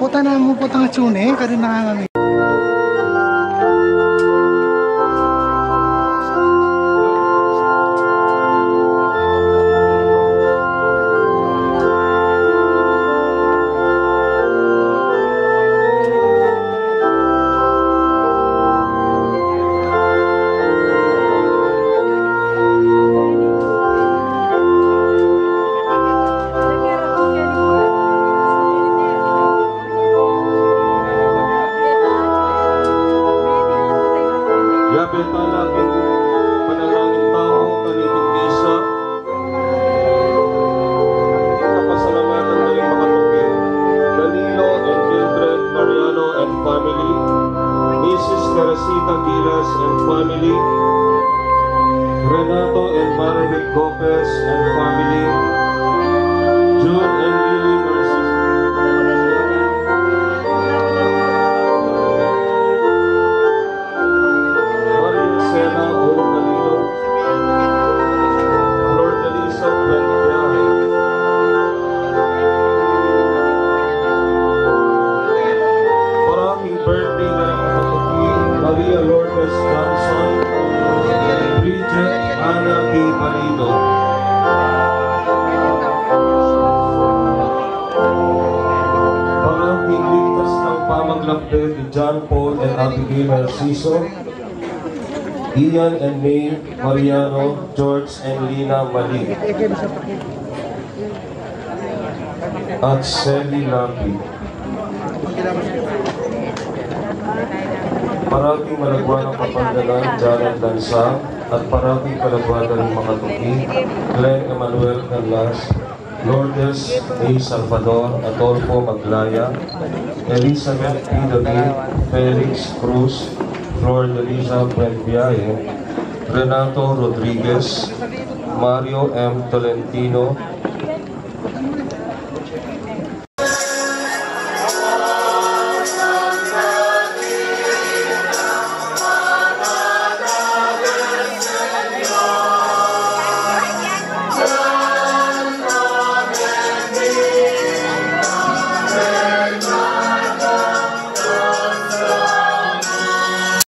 Puta na mo putang tsune, kada nakangami. Renato and Maravik Gopez and family, June and Lily Mercy, Maria Sena Olgalino, Lord Elisa Buenviaje, maraming birthday na rin katuki, Maria Lourdes Johnson, Bridget Ana P. Marino. Maraming ligtas ng pamaglakbit ni John Paul and Abigail Narciso, Ian and May Mariano, George and Lina Mali, at Sally Lampi. Parating malagwan ng Kapanggalan, Janet Lansang, at parating kalagwatan ng Makatuki, Glenn Emmanuel Canlas, Lourdes A. Salvador, Adolfo Maglaya, Elizabeth P. David, Felix Cruz, Flor Delisa Buenviaje, Renato Rodriguez, Mario M. Tolentino,